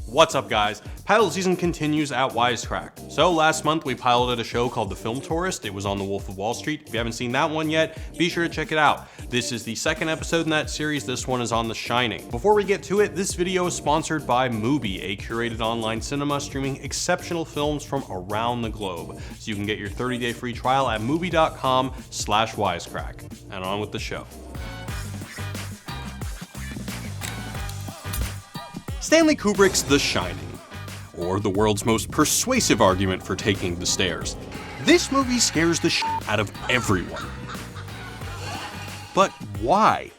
What's up, guys? Pilot season continues at Wisecrack. So last month we piloted a show called The Film Tourist. It was on The Wolf of Wall Street. If you haven't seen that one yet, be sure to check it out. This is the second episode in that series. This one is on The Shining. Before we get to it, this video is sponsored by Mubi, a curated online cinema streaming exceptional films from around the globe. So you can get your 30-day free trial at mubi.com/wisecrack. And on with the show. Stanley Kubrick's The Shining, or the world's most persuasive argument for taking the stairs. This movie scares the shit out of everyone. But why?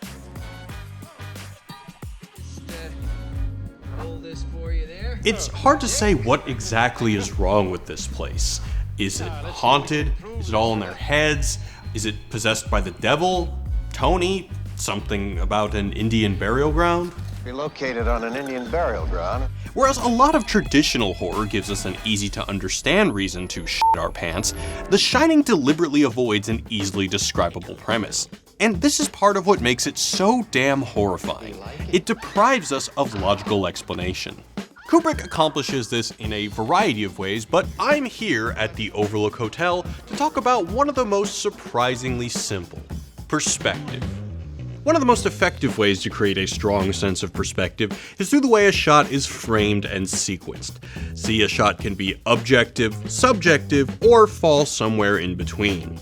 It's hard to say what exactly is wrong with this place. Is it haunted? Is it all in their heads? Is it possessed by the devil? Tony? Something about an Indian burial ground? Located on an Indian burial ground. Whereas a lot of traditional horror gives us an easy-to-understand reason to shit our pants, The Shining deliberately avoids an easily describable premise. And this is part of what makes it so damn horrifying. It deprives us of logical explanation. Kubrick accomplishes this in a variety of ways, but I'm here at the Overlook Hotel to talk about one of the most surprisingly simple: perspective. One of the most effective ways to create a strong sense of perspective is through the way a shot is framed and sequenced. See, a shot can be objective, subjective, or fall somewhere in between.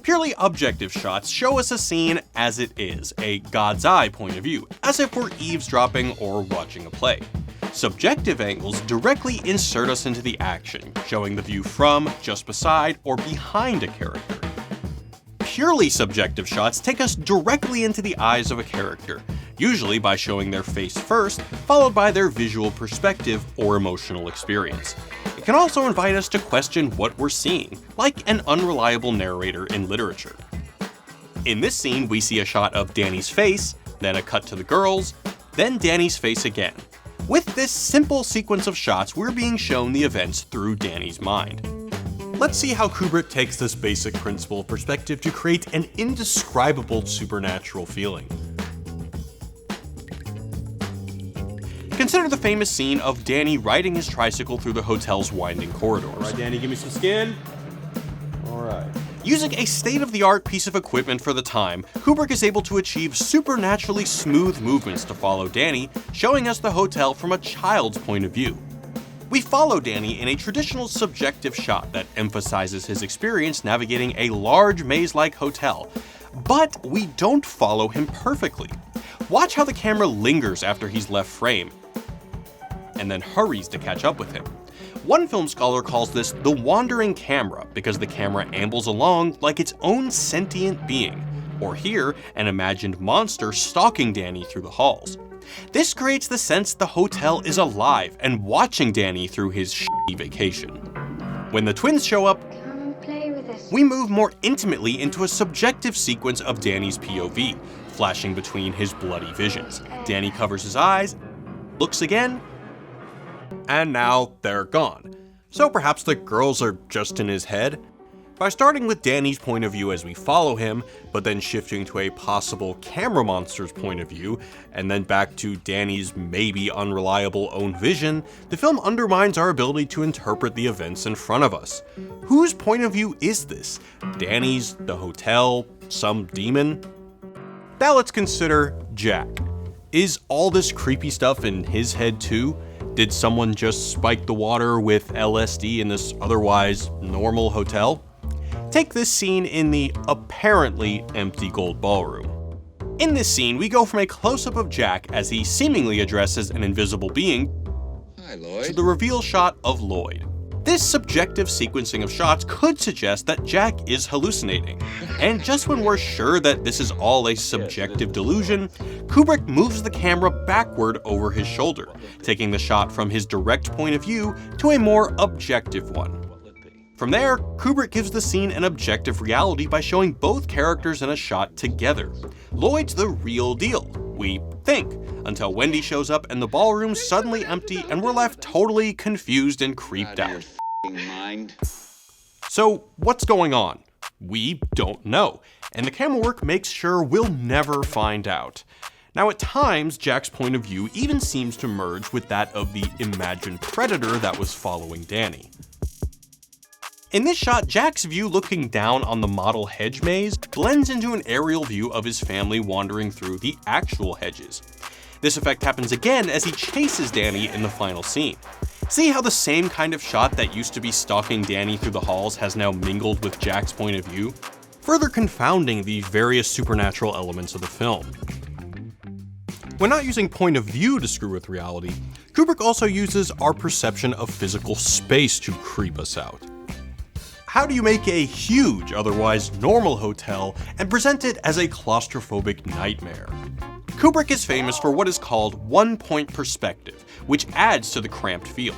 Purely objective shots show us a scene as it is, a God's eye point of view, as if we're eavesdropping or watching a play. Subjective angles directly insert us into the action, showing the view from, just beside, or behind a character. Purely subjective shots take us directly into the eyes of a character, usually by showing their face first, followed by their visual perspective or emotional experience. It can also invite us to question what we're seeing, like an unreliable narrator in literature. In this scene, we see a shot of Danny's face, then a cut to the girls, then Danny's face again. With this simple sequence of shots, we're being shown the events through Danny's mind. Let's see how Kubrick takes this basic principle of perspective to create an indescribable supernatural feeling. Consider the famous scene of Danny riding his tricycle through the hotel's winding corridors. Alright, Danny, give me some skin. Alright. Using a state-of-the-art piece of equipment for the time, Kubrick is able to achieve supernaturally smooth movements to follow Danny, showing us the hotel from a child's point of view. We follow Danny in a traditional subjective shot that emphasizes his experience navigating a large maze-like hotel, but we don't follow him perfectly. Watch how the camera lingers after he's left frame, and then hurries to catch up with him. One film scholar calls this the wandering camera because the camera ambles along like its own sentient being, or here, an imagined monster stalking Danny through the halls. This creates the sense the hotel is alive and watching Danny through his shitty vacation. When the twins show up, we move more intimately into a subjective sequence of Danny's POV, flashing between his bloody visions. Danny covers his eyes, looks again, and now they're gone. So perhaps the girls are just in his head? By starting with Danny's point of view as we follow him, but then shifting to a possible camera monster's point of view, and then back to Danny's maybe unreliable own vision, the film undermines our ability to interpret the events in front of us. Whose point of view is this? Danny's, the hotel, some demon? Now let's consider Jack. Is all this creepy stuff in his head too? Did someone just spike the water with LSD in this otherwise normal hotel? Take this scene in the apparently empty gold ballroom. In this scene, we go from a close-up of Jack as he seemingly addresses an invisible being to the reveal shot of Lloyd. This subjective sequencing of shots could suggest that Jack is hallucinating. And just when we're sure that this is all a subjective delusion, Kubrick moves the camera backward over his shoulder, taking the shot from his direct point of view to a more objective one. From there, Kubrick gives the scene an objective reality by showing both characters in a shot together. Lloyd's the real deal, we think, until Wendy shows up and the ballroom's suddenly empty and we're left totally confused and creeped out. So what's going on? We don't know, and the camera work makes sure we'll never find out. Now at times, Jack's point of view even seems to merge with that of the imagined predator that was following Danny. In this shot, Jack's view looking down on the model hedge maze blends into an aerial view of his family wandering through the actual hedges. This effect happens again as he chases Danny in the final scene. See how the same kind of shot that used to be stalking Danny through the halls has now mingled with Jack's point of view, further confounding the various supernatural elements of the film. When not using point of view to screw with reality, Kubrick also uses our perception of physical space to creep us out. How do you make a huge, otherwise normal hotel and present it as a claustrophobic nightmare? Kubrick is famous for what is called one-point perspective, which adds to the cramped feel.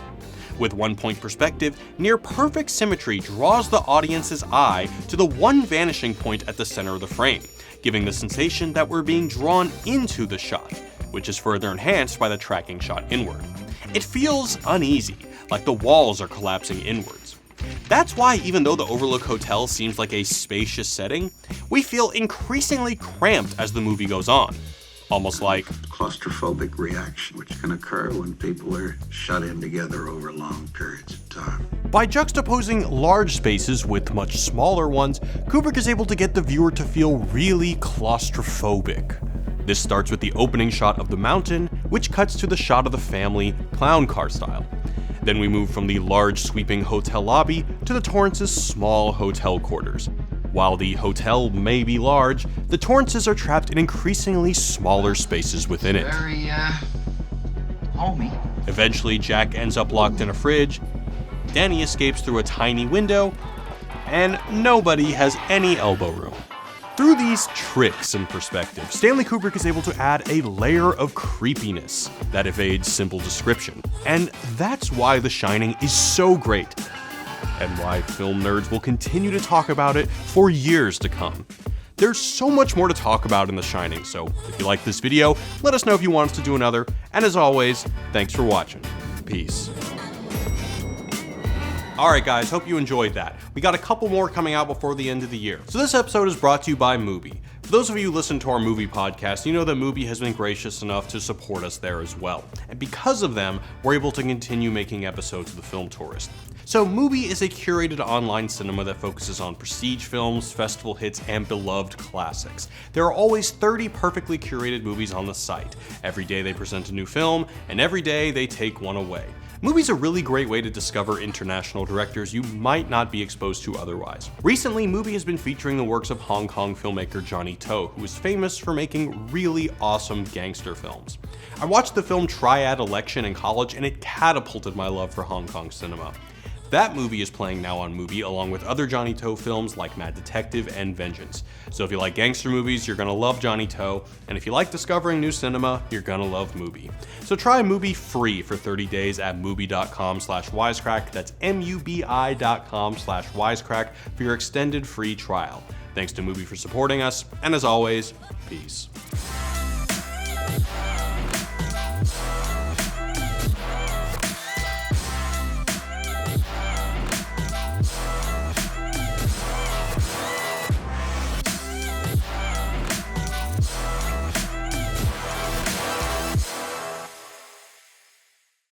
With one-point perspective, near-perfect symmetry draws the audience's eye to the one vanishing point at the center of the frame, giving the sensation that we're being drawn into the shot, which is further enhanced by the tracking shot inward. It feels uneasy, like the walls are collapsing inwards. That's why even though the Overlook Hotel seems like a spacious setting, we feel increasingly cramped as the movie goes on. Almost like claustrophobic reaction, which can occur when people are shut in together over long periods of time. By juxtaposing large spaces with much smaller ones, Kubrick is able to get the viewer to feel really claustrophobic. This starts with the opening shot of the mountain, which cuts to the shot of the family, clown car style. Then we move from the large sweeping hotel lobby to the Torrances' small hotel quarters. While the hotel may be large, the Torrances are trapped in increasingly smaller spaces within it. Very, homey. Eventually, Jack ends up locked in a fridge, Danny escapes through a tiny window, and nobody has any elbow room. Through these tricks in perspective, Stanley Kubrick is able to add a layer of creepiness that evades simple description. And that's why The Shining is so great, and why film nerds will continue to talk about it for years to come. There's so much more to talk about in The Shining, so if you like this video, let us know if you want us to do another, and as always, thanks for watching. Peace. Alright guys, hope you enjoyed that. We got a couple more coming out before the end of the year. So this episode is brought to you by Mubi. For those of you who listen to our Mubi podcast, you know that Mubi has been gracious enough to support us there as well. And because of them, we're able to continue making episodes of The Film Tourist. So Mubi is a curated online cinema that focuses on prestige films, festival hits, and beloved classics. There are always 30 perfectly curated movies on the site. Every day they present a new film, and every day they take one away. Mubi's a really great way to discover international directors you might not be exposed to otherwise. Recently, Mubi has been featuring the works of Hong Kong filmmaker Johnny To, who is famous for making really awesome gangster films. I watched the film Triad Election in college, and it catapulted my love for Hong Kong cinema. That movie is playing now on Mubi, along with other Johnny To films like Mad Detective and Vengeance. So if you like gangster movies, you're gonna love Johnny To, and if you like discovering new cinema, you're gonna love Mubi. So try Mubi free for 30 days at mubi.com/wisecrack. That's mubi.com/wisecrack for your extended free trial. Thanks to Mubi for supporting us, and as always, peace.